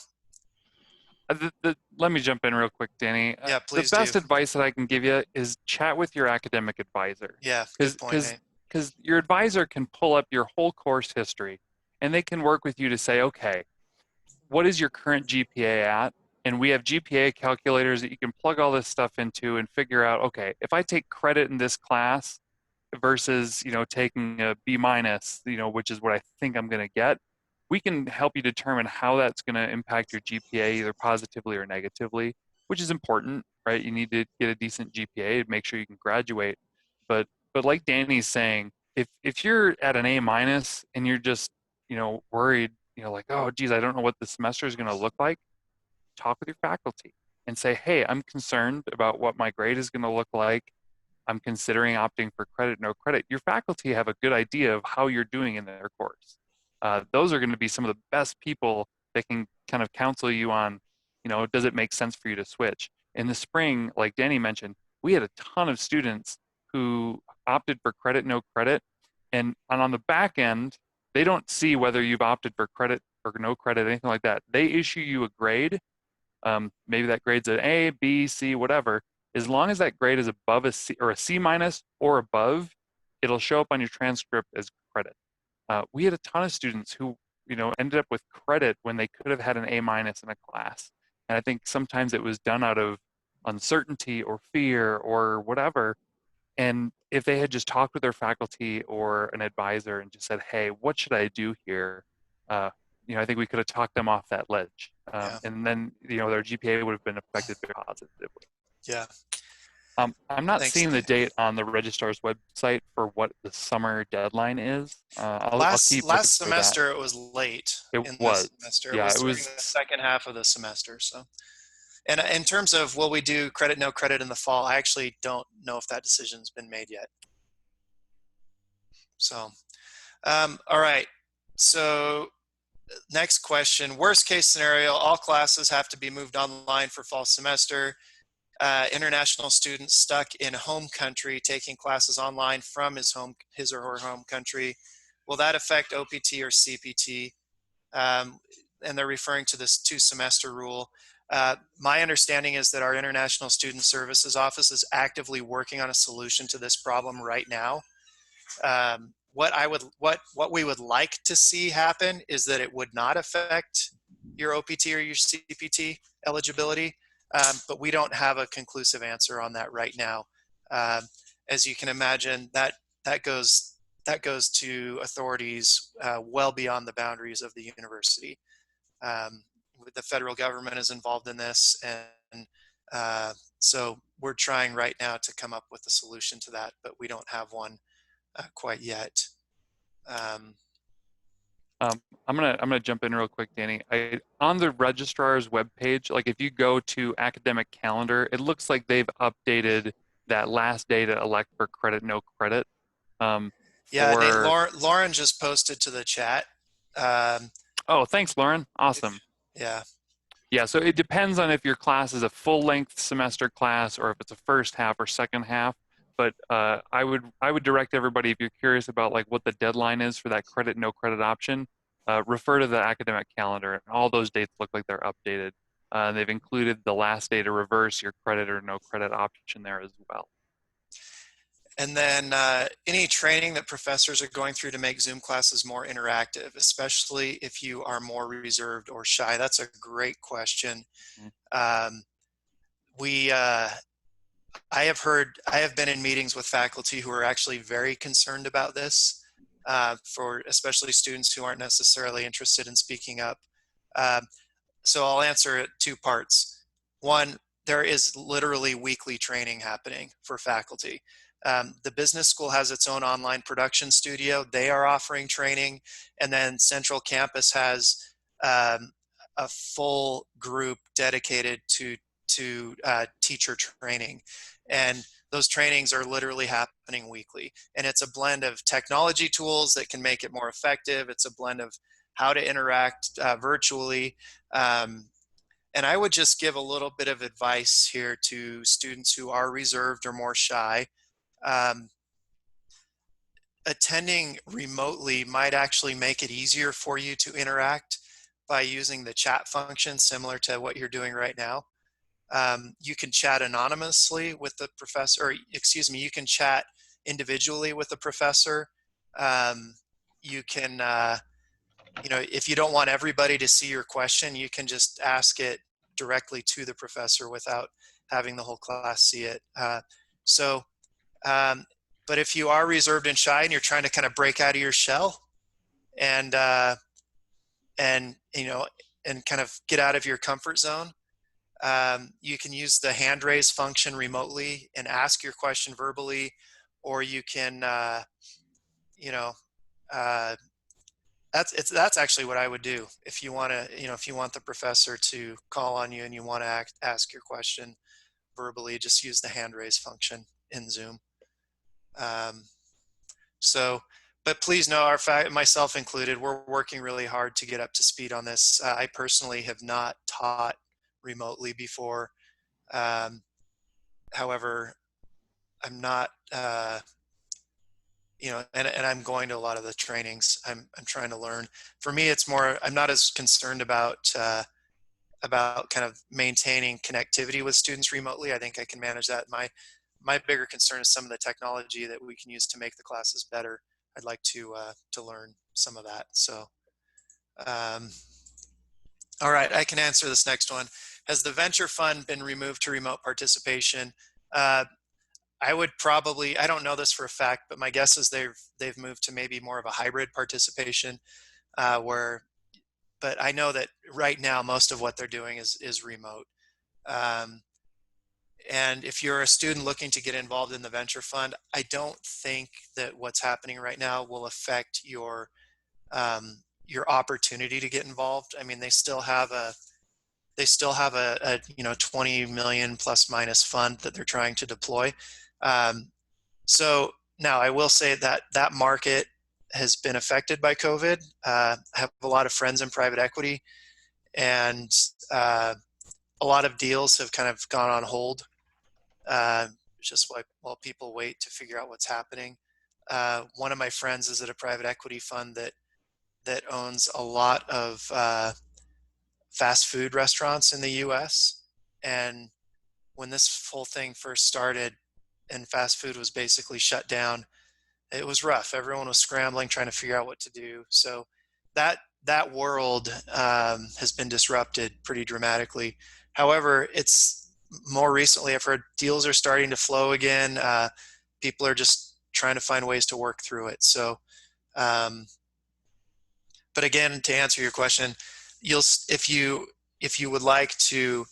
Let me jump in real quick, Danny. yeah, The please do. best advice that I can give you is chat with your academic advisor, Yeah, good because point. Eh? because your advisor can pull up your whole course history, and they can work with you to say, okay, what is your current GPA at? And we have GPA calculators that you can plug all this stuff into and figure out, okay, if I take credit in this class versus, you know, taking a B minus, you know, which is what I think I'm going to get, we can help you determine how that's going to impact your GPA either positively or negatively, which is important, right? You need to get a decent GPA to make sure you can graduate. But like Danny's saying, if you're at an A minus and you're just, you know, worried, you know, like, oh geez, I don't know what the semester is going to look like, talk with your faculty and say, hey, I'm concerned about what my grade is going to look like. I'm considering opting for credit, no credit. Your faculty have a good idea of how you're doing in their course. Those are going to be some of the best people that can kind of counsel you on, you know, does it make sense for you to switch? In the spring, like Danny mentioned, we had a ton of students who opted for credit, no credit. And on the back end, they don't see whether you've opted for credit or no credit, anything like that. They issue you a grade. Maybe that grade's an A, B, C, whatever. As long as that grade is above a C or a C minus or above, it'll show up on your transcript as credit. We had a ton of students who, you know, ended up with credit when they could have had an A minus in a class. And I think sometimes it was done out of uncertainty or fear or whatever. And if they had just talked with their faculty or an advisor and just said, hey, what should I do here? Uh, you know, I think we could have talked them off that ledge. Yeah, And then, you know, their GPA would have been affected very positively. yeah. I'm not Thanks. seeing the date on the registrar's website for what the summer deadline is. I'll keep looking Last for that. semester it was late It in the was, semester. It yeah, was it during was. the second half of the semester. So, and in terms of will we do credit, no credit in the fall, I actually don't know if that decision's been made yet. So, all right. So next question, worst case scenario, all classes have to be moved online for fall semester. International students stuck in home country taking classes online from his or her home country. Will that affect OPT or CPT? And they're referring to this 2-semester rule. My understanding is that our International Student Services Office is actively working on a solution to this problem right now. What we would like to see happen is that it would not affect your OPT or your CPT eligibility, but we don't have a conclusive answer on that right now. As you can imagine, that goes to authorities well beyond the boundaries of the university. The federal government is involved in this, and so we're trying right now to come up with a solution to that, but we don't have one quite yet. I'm gonna jump in real quick, Danny. On the registrar's webpage, like if you go to academic calendar, it looks like they've updated that last day to elect for credit, no credit. Yeah, Nate, For Lauren just posted to the chat. Oh, thanks, Lauren. Awesome. Yeah. Yeah, so it depends on if your class is a full-length semester class or if it's a first half or second half. But I would direct everybody, if you're curious about like what the deadline is for that credit, no credit option, refer to the academic calendar. And all those dates look like they're updated. They've included the last day to reverse your credit or no credit option there as well. And then any training that professors are going through to make Zoom classes more interactive, especially if you are more reserved or shy. That's a great question. Um, I have been in meetings with faculty who are actually very concerned about this, for especially students who aren't necessarily interested in speaking up. So I'll answer it two parts. One, there is literally weekly training happening for faculty. The business school has its own online production studio. They are offering training. And then Central Campus has a full group dedicated to teacher training. And those trainings are literally happening weekly. And it's a blend of technology tools that can make it more effective. It's a blend of how to interact virtually. And I would just give a little bit of advice here to students who are reserved or more shy. Attending remotely might actually make it easier for you to interact by using the chat function, similar to what you're doing right now. You can chat anonymously with the professor, or excuse me, you can chat individually with the professor. You can, you know, if you don't want everybody to see your question, you can just ask it directly to the professor without having the whole class see it. But if you are reserved and shy and you're trying to kind of break out of your shell and you know, and kind of get out of your comfort zone, you can use the hand raise function remotely and ask your question verbally, or you can, you know, that's actually what I would do if you want to, you know, if you want the professor to call on you and you want to ask your question verbally, just use the hand raise function in Zoom. But please know, myself included, we're working really hard to get up to speed on this. I personally have not taught remotely before. However, I'm not, you know, and I'm going to a lot of the trainings. I'm trying to learn. For me, it's more, I'm not as concerned about kind of maintaining connectivity with students remotely. I think I can manage that. My bigger concern is some of the technology that we can use to make the classes better. I'd like to learn some of that. So, all right, I can answer this next one. Has the venture fund been removed to remote participation? I would probably, I don't know this for a fact, but my guess is they've moved to maybe more of a hybrid participation, but I know that right now most of what they're doing is remote. And if you're a student looking to get involved in the venture fund, I don't think that what's happening right now will affect your opportunity to get involved. I mean, they still have a you know, 20 million plus minus fund that they're trying to deploy. So now I will say that that market has been affected by COVID. I have a lot of friends in private equity, and a lot of deals have kind of gone on hold, just while people wait to figure out what's happening. One of my friends is at a private equity fund that owns a lot of fast food restaurants in the US. And when this whole thing first started and fast food was basically shut down, it was rough. Everyone was scrambling, trying to figure out what to do. So that world has been disrupted pretty dramatically. However, it's more recently, I've heard deals are starting to flow again. People are just trying to find ways to work through it. So, but again, to answer your question, if you would like to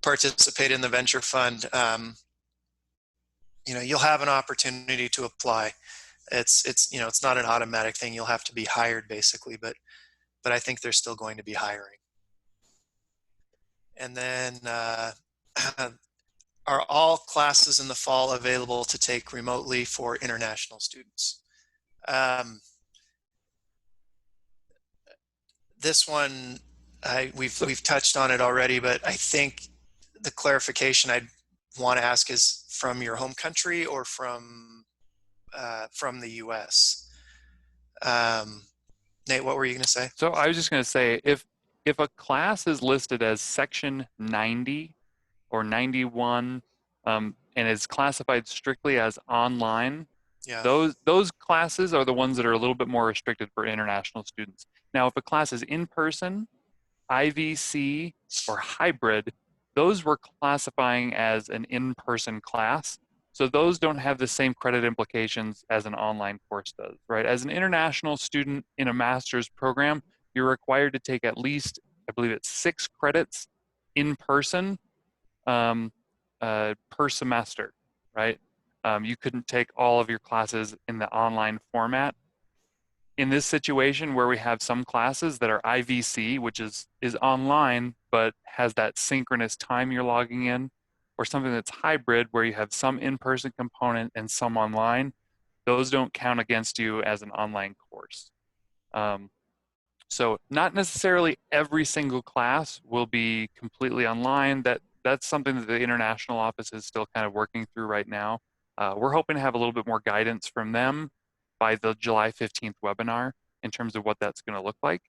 participate in the venture fund, you know, you'll have an opportunity to apply. It's you know, it's not an automatic thing. You'll have to be hired basically, but I think they're still going to be hiring. And then, are all classes in the fall available to take remotely for international students? This one, we've touched on it already, but I think the clarification I'd want to ask is from your home country or from the US. Nate, what were you going to say? So I was just going to say, if a class is listed as section 90 or 91, and is classified strictly as online, Yeah. those classes are the ones that are a little bit more restricted for international students. Now, if a class is in person, IVC, or hybrid, those we're classifying as an in-person class. So those don't have the same credit implications as an online course does, right? As an international student in a master's program, you're required to take at least, I believe it's 6 credits in person per semester, right? You couldn't take all of your classes in the online format. In this situation where we have some classes that are IVC, which is online, but has that synchronous time you're logging in, or something that's hybrid where you have some in-person component and some online, those don't count against you as an online course. So not necessarily every single class will be completely online. That's something that the international office is still kind of working through right now. We're hoping to have a little bit more guidance from them by the July 15th webinar in terms of what that's going to look like.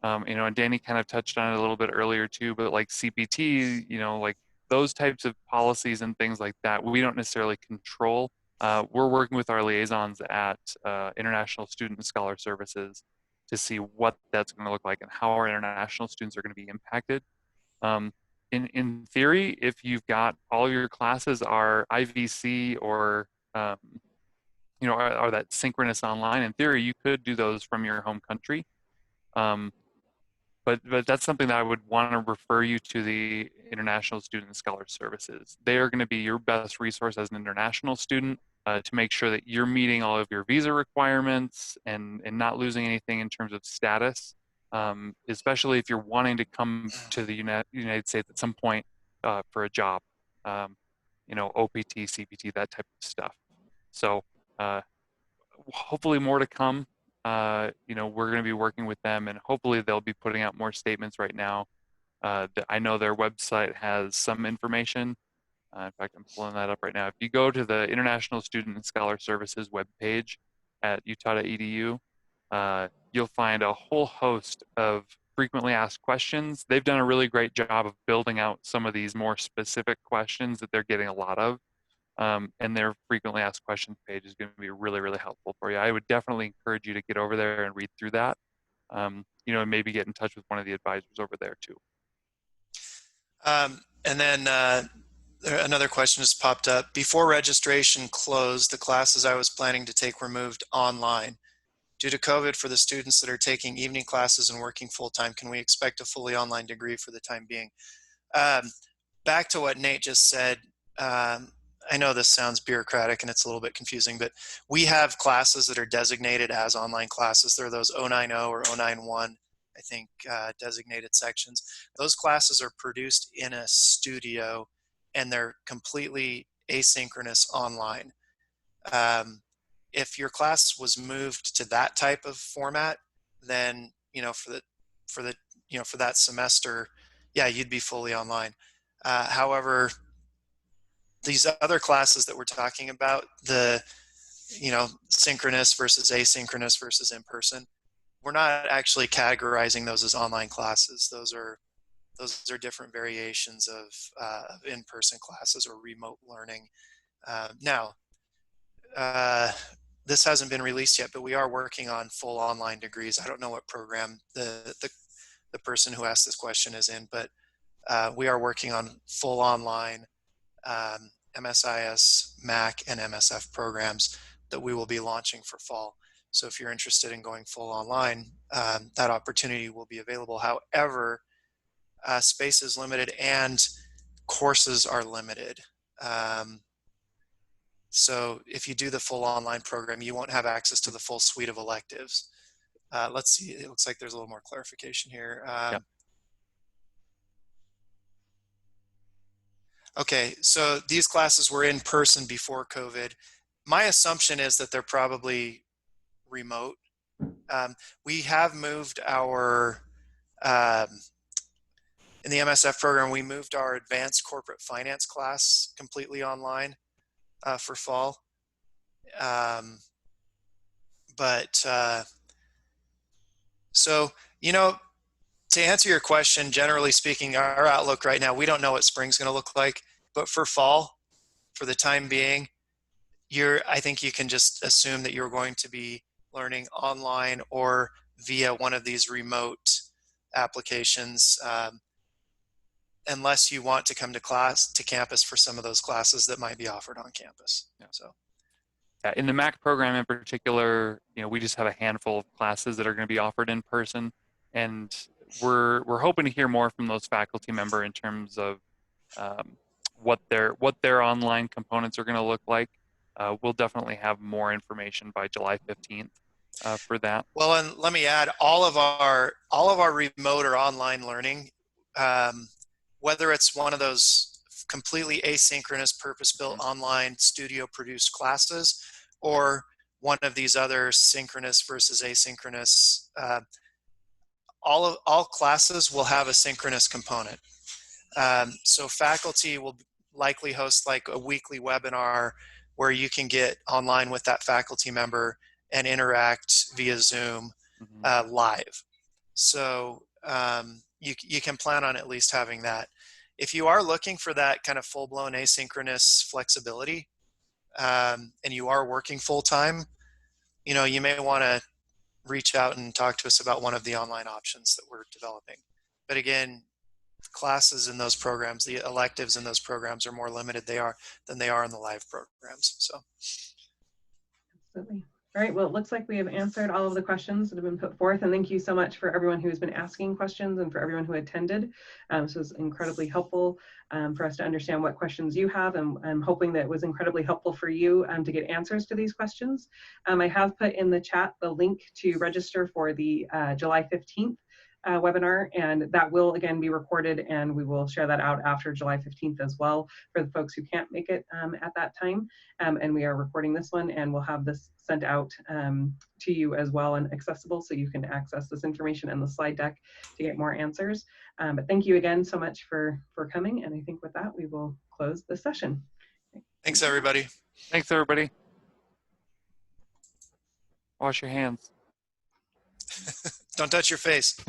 And Danny kind of touched on it a little bit earlier too, but like CPT, like those types of policies and things like that, we don't necessarily control. We're working with our liaisons at International Student and Scholar Services to see what that's going to look like and how our international students are going to be impacted. In theory, if you've got all your classes are IVC or are that synchronous online, in theory, you could do those from your home country. But that's something that I would want to refer you to the International Student and Scholar Services. They are going to be your best resource as an international student to make sure that you're meeting all of your visa requirements and not losing anything in terms of status, especially if you're wanting to come to the United States at some point for a job, OPT, CPT, that type of stuff. So hopefully more to come. We're going to be working with them, and hopefully they'll be putting out more statements right now. I know their website has some information. In fact, I'm pulling that up right now. If you go to the International Student and Scholar Services webpage at utah.edu, you'll find a whole host of frequently asked questions. They've done a really great job of building out some of these more specific questions that they're getting a lot of. And their frequently asked questions page is going to be really, really helpful for you. I would definitely encourage you to get over there and read through that, and maybe get in touch with one of the advisors over there too. And then another question has popped up. Before registration closed, the classes I was planning to take were moved online. Due to COVID, for the students that are taking evening classes and working full-time, can we expect a fully online degree for the time being? Back to what Nate just said, I know this sounds bureaucratic and it's a little bit confusing, but we have classes that are designated as online classes. There are those 090 or 091, I think, designated sections. Those classes are produced in a studio and they're completely asynchronous online. If your class was moved to that type of format, then for that semester, yeah, you'd be fully online. However, these other classes that we're talking about, the synchronous versus asynchronous versus in-person, we're not actually categorizing those as online classes. Those are different variations of in-person classes or remote learning. Now, this hasn't been released yet, but we are working on full online degrees. I don't know what program the person who asked this question is in, but we are working on full online MSIS, MAC, and MSF programs that we will be launching for fall. So if you're interested in going full online, that opportunity will be available. However, space is limited and courses are limited. So if you do the full online program, you won't have access to the full suite of electives. Let's see, it looks like there's a little more clarification here. Yep. Okay, so these classes were in person before COVID. My assumption is that they're probably remote. We have moved our, in the MSF program, we moved our advanced corporate finance class completely online for fall. So, to answer your question, generally speaking, our outlook right now, we don't know what spring's going to look like, but for fall, for the time being, I think you can just assume that you're going to be learning online or via one of these remote applications, unless you want to come to campus for some of those classes that might be offered on campus. Yeah. So. Yeah, in the MAC program in particular, we just have a handful of classes that are going to be offered in person, and we're hoping to hear more from those faculty member in terms of what their online components are going to look like. We'll definitely have more information by July 15th for that. Well, and let me add, all of our remote or online learning, whether it's one of those completely asynchronous, purpose-built online studio-produced classes, or one of these other synchronous versus asynchronous, all classes will have a synchronous component. So faculty will likely host like a weekly webinar where you can get online with that faculty member and interact via Zoom live. So you can plan on at least having that. If you are looking for that kind of full-blown asynchronous flexibility, and you are working full-time, you may want to reach out and talk to us about one of the online options that we're developing. But again, classes in those programs, the electives in those programs are more limited than they are in the live programs. So. Absolutely. All right, well, it looks like we have answered all of the questions that have been put forth, and thank you so much for everyone who has been asking questions and for everyone who attended. This was incredibly helpful for us to understand what questions you have, and I'm hoping that it was incredibly helpful for you to get answers to these questions. I have put in the chat the link to register for the July 15th webinar, and that will again be recorded, and we will share that out after July 15th as well for the folks who can't make it at that time. And we are recording this one, and we'll have this sent out to you as well and accessible, so you can access this information and the slide deck to get more answers. But thank you again so much for coming, and I think with that we will close the session. Thanks everybody. Thanks everybody. Wash your hands. Don't touch your face.